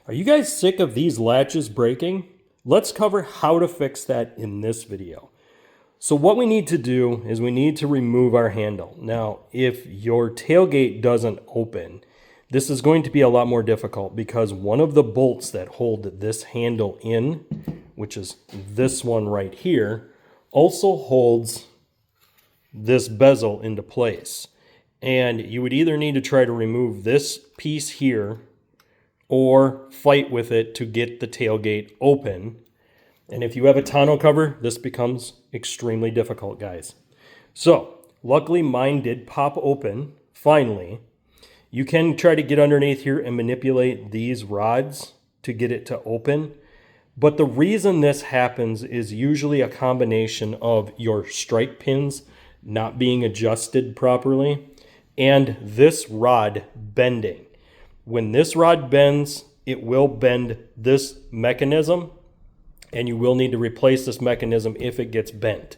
Are you guys sick of these latches breaking? Let's cover how to fix that in this video. So what we need to do is we need to remove our handle. Now, if your tailgate doesn't open, this is going to be a lot more difficult because one of the bolts that hold this handle in, which is this one right here, also holds this bezel into place. And you would either need to try to remove this piece here or fight with it to get the tailgate open. And if you have a tonneau cover, this becomes extremely difficult, guys. So, luckily mine did pop open, finally. You can try to get underneath here and manipulate these rods to get it to open. But the reason this happens is usually a combination of your strike pins not being adjusted properly and this rod bending. When this rod bends, it will bend this mechanism, and you will need to replace this mechanism if it gets bent.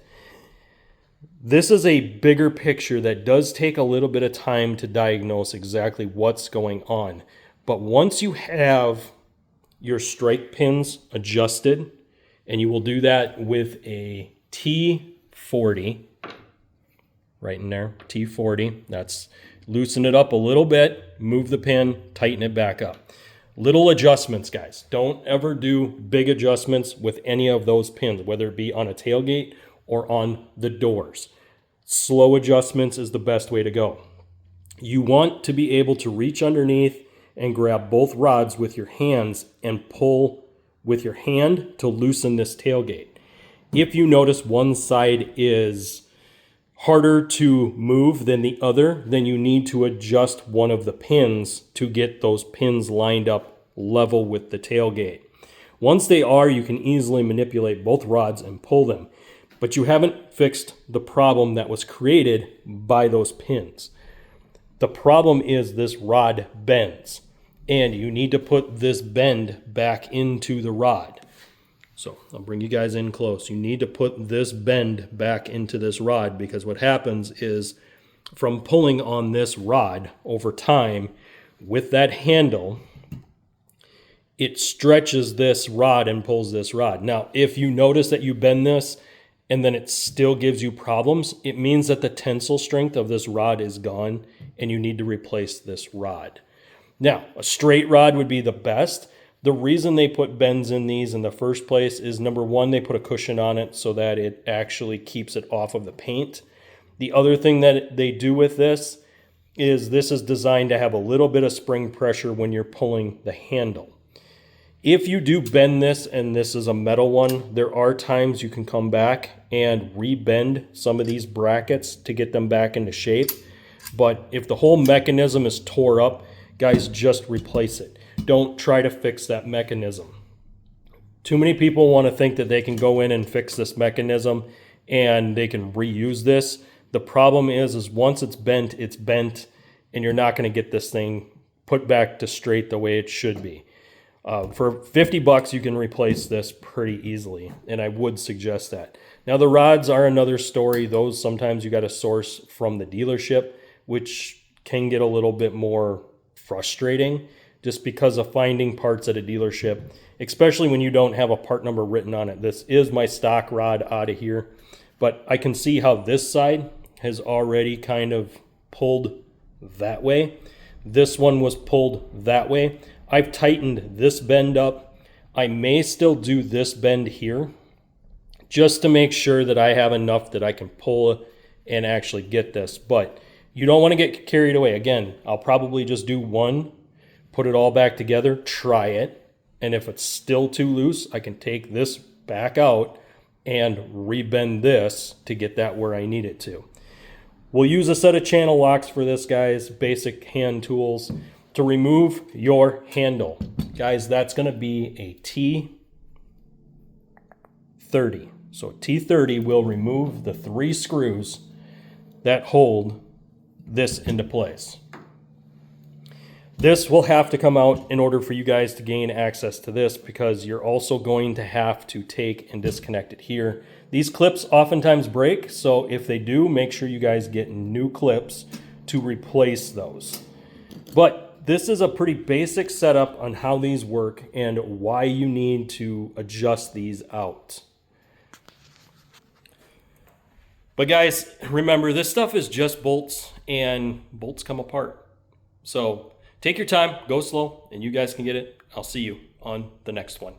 This is a bigger picture that does take a little bit of time to diagnose exactly what's going on. But once you have your strike pins adjusted, and you will do that with a T40, right in there, T40, that's loosen it up a little bit, move the pin, tighten it back up. Little adjustments, guys. Don't ever do big adjustments with any of those pins, whether it be on a tailgate or on the doors. Slow adjustments is the best way to go. You want to be able to reach underneath and grab both rods with your hands and pull with your hand to loosen this tailgate. If you notice one side is harder to move than the other, then you need to adjust one of the pins to get those pins lined up level with the tailgate. Once they are, you can easily manipulate both rods and pull them, but you haven't fixed the problem that was created by those pins. The problem is this rod bends, and you need to put this bend back into the rod. So I'll bring you guys in close. You need to put this bend back into this rod because what happens is from pulling on this rod over time with that handle, it stretches this rod and pulls this rod. Now, if you notice that you bend this and then it still gives you problems, it means that the tensile strength of this rod is gone and you need to replace this rod. Now, a straight rod would be the best. The reason they put bends in these in the first place is, number one, they put a cushion on it so that it actually keeps it off of the paint. The other thing that they do with this is designed to have a little bit of spring pressure when you're pulling the handle. If you do bend this, and this is a metal one, there are times you can come back and re-bend some of these brackets to get them back into shape. But if the whole mechanism is tore up, guys, just replace it. Don't try to fix that mechanism. Too many people want to think that they can go in and fix this mechanism and they can reuse this. The problem is once it's bent, and you're not going to get this thing put back to straight the way it should be. For $50, you can replace this pretty easily, and I would suggest that. Now, the rods are another story. Those sometimes you got to source from the dealership, which can get a little bit more frustrating just because of finding parts at a dealership, especially when you don't have a part number written on it. This is my stock rod out of here, but I can see how this side has already kind of pulled that way. This one was pulled that way. I've tightened this bend up. I may still do this bend here just to make sure that I have enough that I can pull and actually get this, but you don't want to get carried away. Again, I'll probably just do one, put it all back together, try it, and if it's still too loose, I can take this back out and rebend this to get that where I need it to. We'll use a set of channel locks for this, guys, basic hand tools to remove your handle. Guys, that's going to be a T30. So T30 will remove the 3 screws that hold this into place. This will have to come out in order for you guys to gain access to this because you're also going to have to take and disconnect it here. These clips oftentimes break, so if they do, make sure you guys get new clips to replace those. But this is a pretty basic setup on how these work and why you need to adjust these out. But guys, remember, this stuff is just bolts, and bolts come apart. So take your time, go slow, and you guys can get it. I'll see you on the next one.